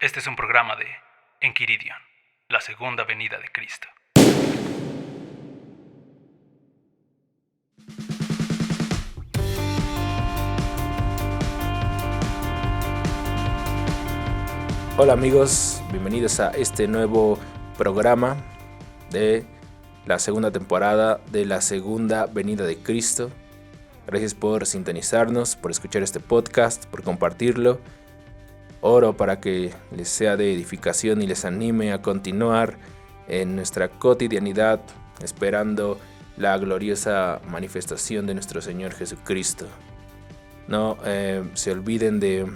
Este es un programa de Enquiridion, la segunda venida de Cristo. Hola amigos, bienvenidos a este nuevo programa de la segunda temporada de la segunda venida de Cristo. Gracias por sintonizarnos, por escuchar este podcast, por compartirlo. Oro para que les sea de edificación y les anime a continuar en nuestra cotidianidad, esperando la gloriosa manifestación de nuestro Señor Jesucristo. No se olviden de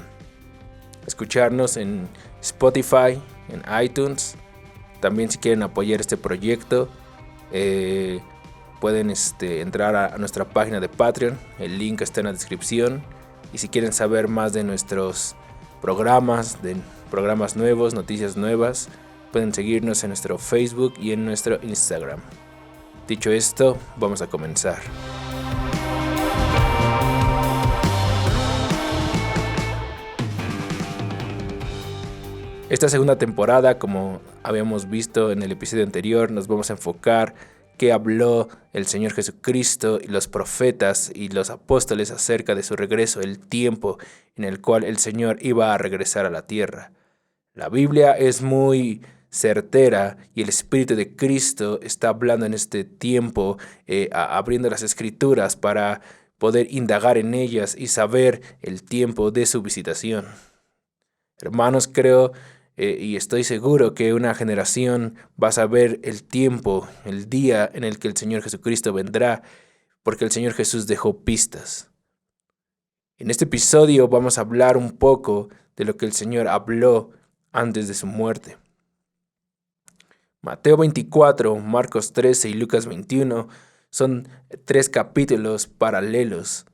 escucharnos en Spotify, en iTunes. También si quieren apoyar este proyecto, pueden entrar a nuestra página de Patreon. El link está en la descripción. Y si quieren saber más de nuestros programas, de programas nuevos, noticias nuevas, pueden seguirnos en nuestro Facebook y en nuestro Instagram. Dicho esto, vamos a comenzar. Esta segunda temporada, como habíamos visto en el episodio anterior, nos vamos a enfocar qué habló el Señor Jesucristo y los profetas y los apóstoles acerca de su regreso, el tiempo en el cual el Señor iba a regresar a la tierra. La Biblia es muy certera y el Espíritu de Cristo está hablando en este tiempo, abriendo las Escrituras para poder indagar en ellas y saber el tiempo de su visitación. Hermanos, creo y estoy seguro que una generación va a saber el tiempo, el día en el que el Señor Jesucristo vendrá, porque el Señor Jesús dejó pistas. En este episodio vamos a hablar un poco de lo que el Señor habló antes de su muerte. Mateo 24, Marcos 13 y Lucas 21 son 3 capítulos paralelos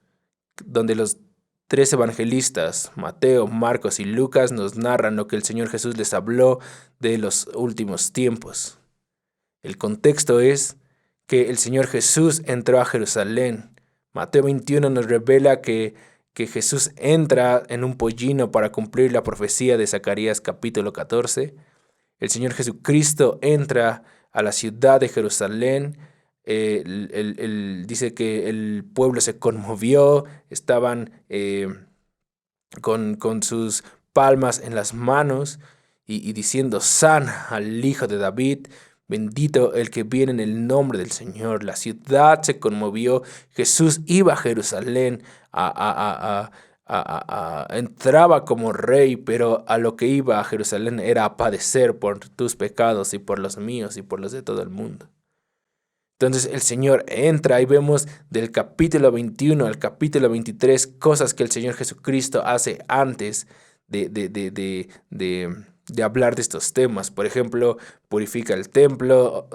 donde los 3 evangelistas, Mateo, Marcos y Lucas, nos narran lo que el Señor Jesús les habló de los últimos tiempos. El contexto es que el Señor Jesús entró a Jerusalén. Mateo 21 nos revela que Jesús entra en un pollino para cumplir la profecía de Zacarías capítulo 14. El Señor Jesucristo entra a la ciudad de Jerusalén. Dice que el pueblo se conmovió, estaban con sus palmas en las manos y diciendo: Sana al Hijo de David, bendito el que viene en el nombre del Señor. La ciudad se conmovió. Jesús iba a Jerusalén, entraba como rey, pero a lo que iba a Jerusalén era a padecer por tus pecados y por los míos y por los de todo el mundo. Entonces el Señor entra y vemos del capítulo 21 al capítulo 23 cosas que el Señor Jesucristo hace antes de hablar de estos temas. Por ejemplo, purifica el templo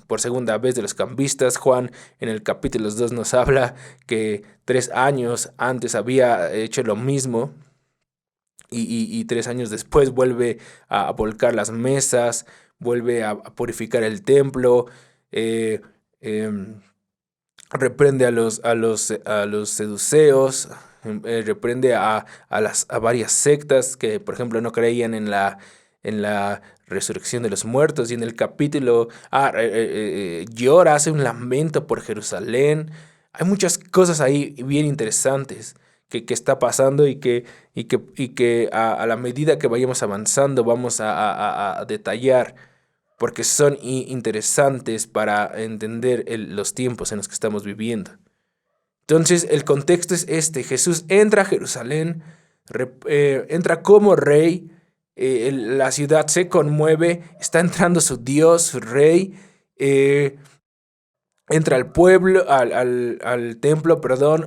por segunda vez de los cambistas. Juan en el capítulo 2 nos habla que 3 años antes había hecho lo mismo y 3 años después vuelve a volcar las mesas, vuelve a purificar el templo. Reprende a los seduceos, reprende a varias sectas que, por ejemplo, no creían en la resurrección de los muertos. Y en el capítulo llora, hace un lamento por Jerusalén. Hay muchas cosas ahí bien interesantes que está pasando y que a la medida que vayamos avanzando vamos a detallar, porque son interesantes para entender los tiempos en los que estamos viviendo. Entonces, el contexto es este: Jesús entra a Jerusalén, entra como rey, la ciudad se conmueve, está entrando su Dios, su rey, entra al pueblo, al templo,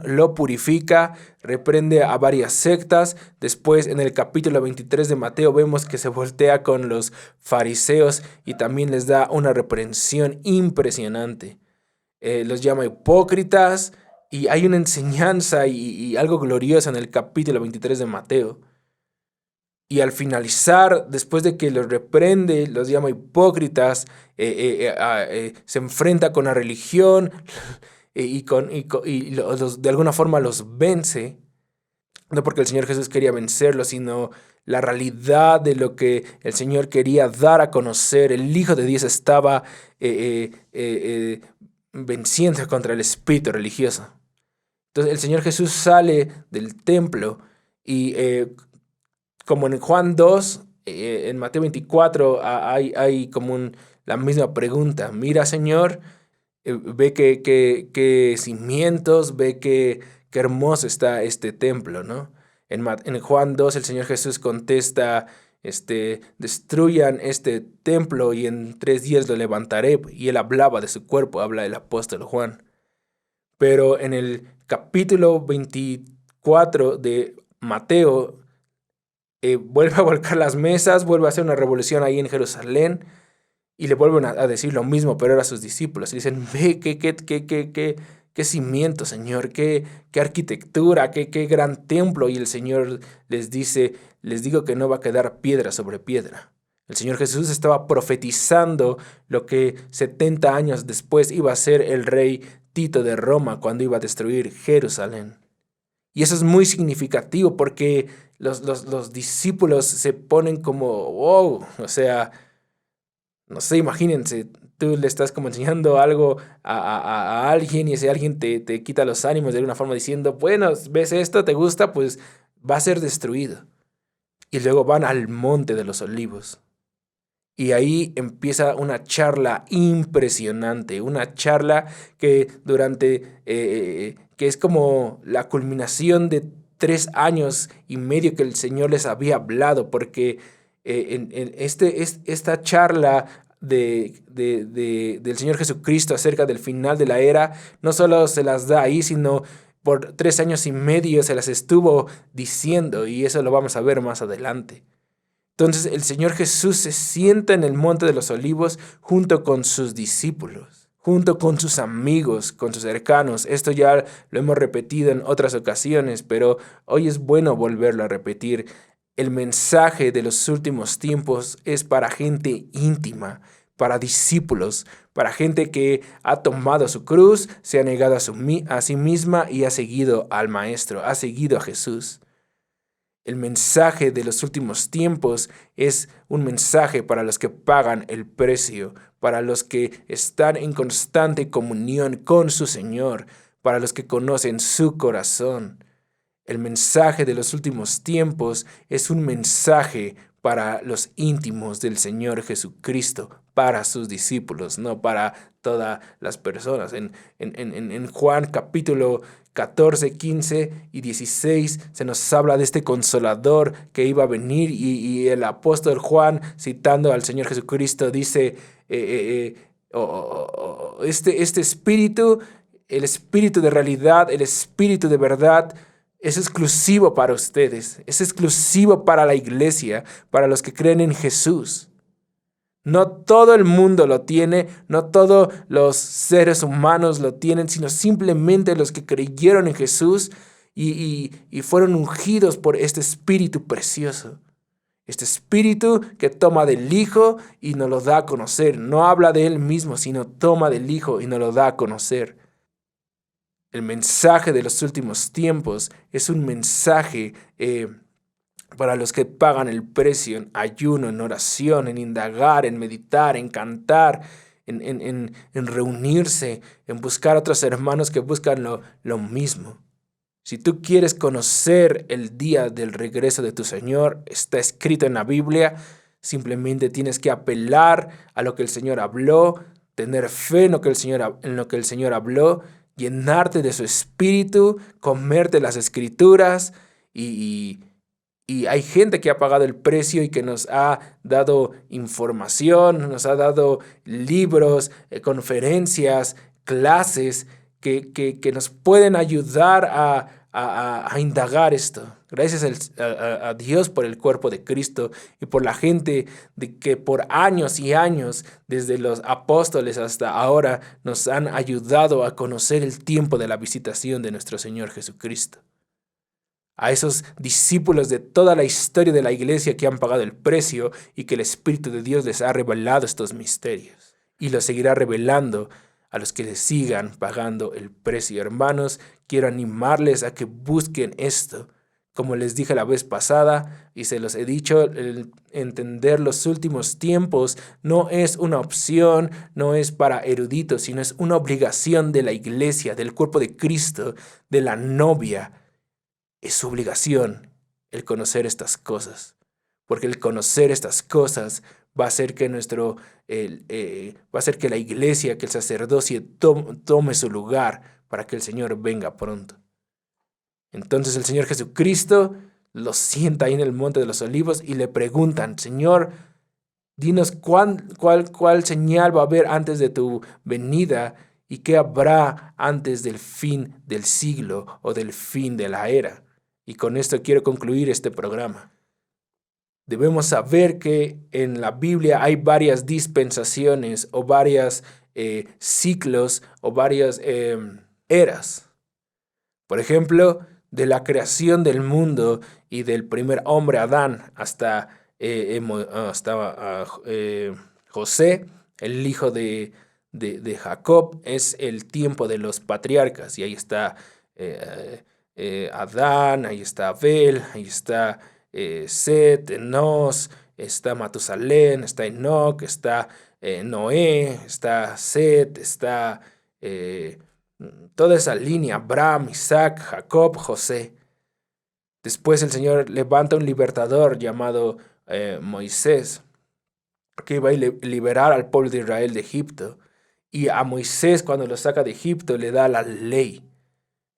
lo purifica, reprende a varias sectas. Después, en el capítulo 23 de Mateo, vemos que se voltea con los fariseos y también les da una reprensión impresionante. Los llama hipócritas y hay una enseñanza y algo glorioso en el capítulo 23 de Mateo. Y al finalizar, después de que los reprende, los llama hipócritas, se enfrenta con la religión de alguna forma los vence. no porque el Señor Jesús quería vencerlo, sino la realidad de lo que el Señor quería dar a conocer. El Hijo de Dios estaba venciendo contra el espíritu religioso. Entonces el Señor Jesús sale del templo y como en Juan 2, en Mateo 24, hay como la misma pregunta. Mira, Señor, ve que cimientos, ve que hermoso está este templo, ¿no? En Juan 2 el Señor Jesús contesta, destruyan este templo y en 3 días lo levantaré. Y él hablaba de su cuerpo, habla el apóstol Juan. Pero en el capítulo 24 de Mateo, vuelve a volcar las mesas, vuelve a hacer una revolución ahí en Jerusalén y le vuelven a decir lo mismo, pero ahora a sus discípulos. Y dicen, ve, qué cimiento, Señor, qué arquitectura, qué gran templo. Y el Señor les dice, les digo que no va a quedar piedra sobre piedra. El Señor Jesús estaba profetizando lo que 70 años después iba a ser el rey Tito de Roma cuando iba a destruir Jerusalén. Y eso es muy significativo porque los discípulos se ponen como, wow, o sea, no sé, imagínense, tú le estás como enseñando algo a alguien y ese alguien te quita los ánimos de alguna forma diciendo, bueno, ves esto, te gusta, pues va a ser destruido. Y luego van al Monte de los Olivos. Y ahí empieza una charla impresionante, una charla que que es como la culminación de 3 años y medio que el Señor les había hablado, porque esta charla del Señor Jesucristo acerca del final de la era, no solo se las da ahí, sino por 3 años y medio se las estuvo diciendo, y eso lo vamos a ver más adelante. Entonces el Señor Jesús se sienta en el Monte de los Olivos junto con sus discípulos, junto con sus amigos, con sus cercanos. Esto ya lo hemos repetido en otras ocasiones, pero hoy es bueno volverlo a repetir. El mensaje de los últimos tiempos es para gente íntima, para discípulos, para gente que ha tomado su cruz, se ha negado a sí misma y ha seguido al Maestro, ha seguido a Jesús. El mensaje de los últimos tiempos es un mensaje para los que pagan el precio, para los que están en constante comunión con su Señor, para los que conocen su corazón. El mensaje de los últimos tiempos es un mensaje para los íntimos del Señor Jesucristo, para sus discípulos, no para todas las personas. En Juan capítulo 14, 15 y 16 se nos habla de este consolador que iba a venir y el apóstol Juan, citando al Señor Jesucristo, dice, este espíritu, el espíritu de realidad, el espíritu de verdad, es exclusivo para ustedes, es exclusivo para la iglesia, para los que creen en Jesús. No todo el mundo lo tiene, no todos los seres humanos lo tienen, sino simplemente los que creyeron en Jesús y fueron ungidos por este espíritu precioso. Este espíritu que toma del Hijo y nos lo da a conocer. No habla de Él mismo, sino toma del Hijo y nos lo da a conocer. El mensaje de los últimos tiempos es un mensaje para los que pagan el precio en ayuno, en oración, en indagar, en meditar, en cantar, en reunirse, en buscar a otros hermanos que buscan lo mismo. Si tú quieres conocer el día del regreso de tu Señor, está escrito en la Biblia, simplemente tienes que apelar a lo que el Señor habló, tener fe en lo que el Señor habló, llenarte de su espíritu, comerte las escrituras y hay gente que ha pagado el precio y que nos ha dado información, nos ha dado libros, conferencias, clases que nos pueden ayudar a indagar esto. Gracias a Dios por el cuerpo de Cristo y por la gente de que por años y años, desde los apóstoles hasta ahora, nos han ayudado a conocer el tiempo de la visitación de nuestro Señor Jesucristo. A esos discípulos de toda la historia de la iglesia que han pagado el precio y que el Espíritu de Dios les ha revelado estos misterios. Y los seguirá revelando a los que les sigan pagando el precio. Hermanos, quiero animarles a que busquen esto, Como les dije la vez pasada y se los he dicho, el entender los últimos tiempos no es una opción, no es para eruditos, sino es una obligación de la iglesia, del cuerpo de Cristo, de la novia. Es su obligación el conocer estas cosas, porque el conocer estas cosas va a hacer que va a hacer que la iglesia, que el sacerdocio tome su lugar para que el Señor venga pronto. Entonces el Señor Jesucristo los sienta ahí en el Monte de los Olivos y le preguntan: Señor, dinos cuál señal va a haber antes de tu venida y qué habrá antes del fin del siglo o del fin de la era. Y con esto quiero concluir este programa. Debemos saber que en la Biblia hay varias dispensaciones o varios ciclos o varias eras. Por ejemplo, de la creación del mundo y del primer hombre Adán hasta José, el hijo de Jacob, es el tiempo de los patriarcas. Y ahí está Adán, ahí está Abel, ahí está Set, Enos, está Matusalén, está Enoc, está Noé, está Set, está toda esa línea: Abraham, Isaac, Jacob, José. Después el Señor levanta un libertador llamado Moisés, que iba a liberar al pueblo de Israel de Egipto. Y a Moisés, cuando lo saca de Egipto, le da la ley.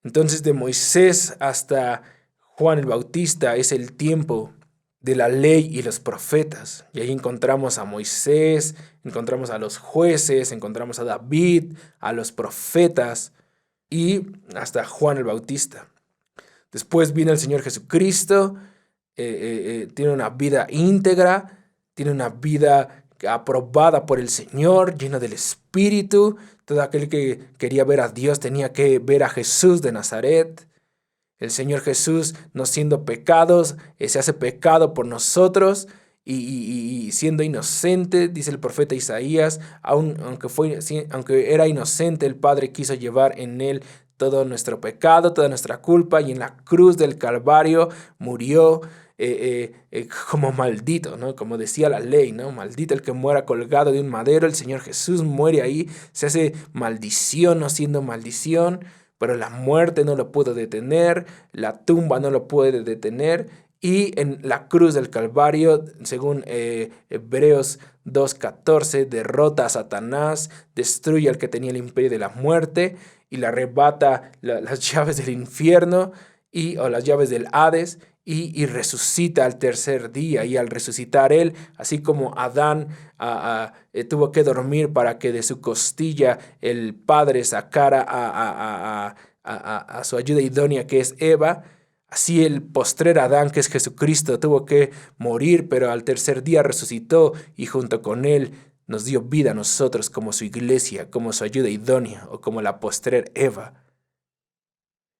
Entonces, de Moisés hasta Juan el Bautista es el tiempo de la ley y los profetas. Y ahí encontramos a Moisés, encontramos a los jueces, encontramos a David, a los profetas y hasta Juan el Bautista. Después viene el Señor Jesucristo, tiene una vida íntegra, tiene una vida aprobada por el Señor, llena del Espíritu. Todo aquel que quería ver a Dios tenía que ver a Jesús de Nazaret. El Señor Jesús, no siendo pecados, se hace pecado por nosotros y siendo inocente, dice el profeta Isaías, aunque era inocente, el Padre quiso llevar en él todo nuestro pecado, toda nuestra culpa, y en la cruz del Calvario murió como maldito, ¿no? Como decía la ley, ¿no? Maldito el que muera colgado de un madero. El Señor Jesús muere ahí, se hace maldición, no siendo maldición. Pero la muerte no lo pudo detener, la tumba no lo puede detener, y en la cruz del Calvario, según Hebreos 2:14, derrota a Satanás, destruye al que tenía el imperio de la muerte y le arrebata las llaves del infierno o las llaves del Hades, y resucita al tercer día. Y al resucitar él, así como Adán tuvo que dormir para que de su costilla el Padre sacara a su ayuda idónea, que es Eva, así el postrer Adán, que es Jesucristo, tuvo que morir, pero al tercer día resucitó y junto con él nos dio vida a nosotros como su iglesia, como su ayuda idónea o como la postrer Eva.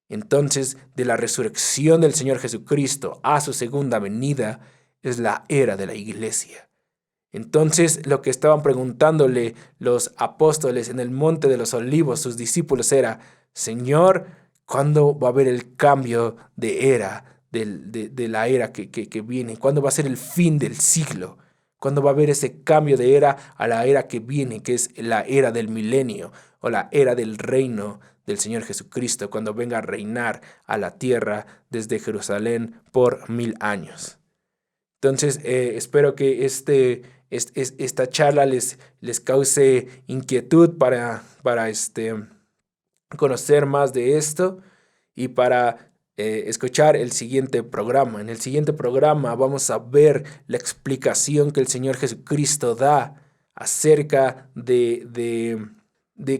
Entonces, de la resurrección del Señor Jesucristo a su segunda venida es la era de la iglesia. Entonces, lo que estaban preguntándole los apóstoles en el Monte de los Olivos, sus discípulos, era: Señor, ¿cuándo va a haber el cambio de era, de la era que viene? ¿Cuándo va a ser el fin del siglo? ¿Cuándo va a haber ese cambio de era a la era que viene, que es la era del milenio o la era del reino del Señor Jesucristo, cuando venga a reinar a la tierra desde Jerusalén por 1000 años? Entonces, espero que esta charla les cause inquietud para conocer más de esto y para escuchar el siguiente programa. En el siguiente programa vamos a ver la explicación que el Señor Jesucristo da acerca de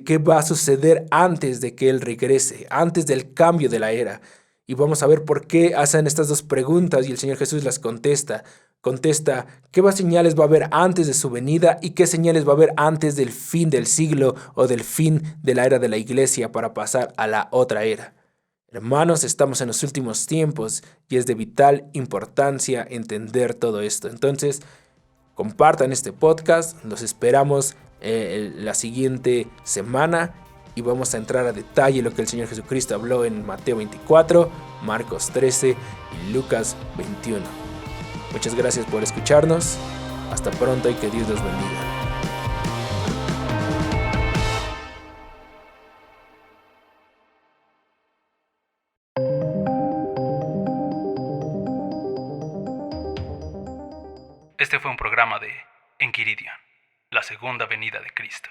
qué va a suceder antes de que Él regrese, antes del cambio de la era. Y vamos a ver por qué hacen estas dos preguntas y el Señor Jesús las contesta. ¿Qué señales va a haber antes de su venida y qué señales va a haber antes del fin del siglo o del fin de la era de la iglesia para pasar a la otra era? Hermanos, estamos en los últimos tiempos y es de vital importancia entender todo esto. Entonces, compartan este podcast, los esperamos la siguiente semana y vamos a entrar a detalle lo que el Señor Jesucristo habló en Mateo 24, Marcos 13 y Lucas 21. Muchas gracias por escucharnos. Hasta pronto y que Dios los bendiga. Este fue un programa de Enquiridion, la segunda venida de Cristo.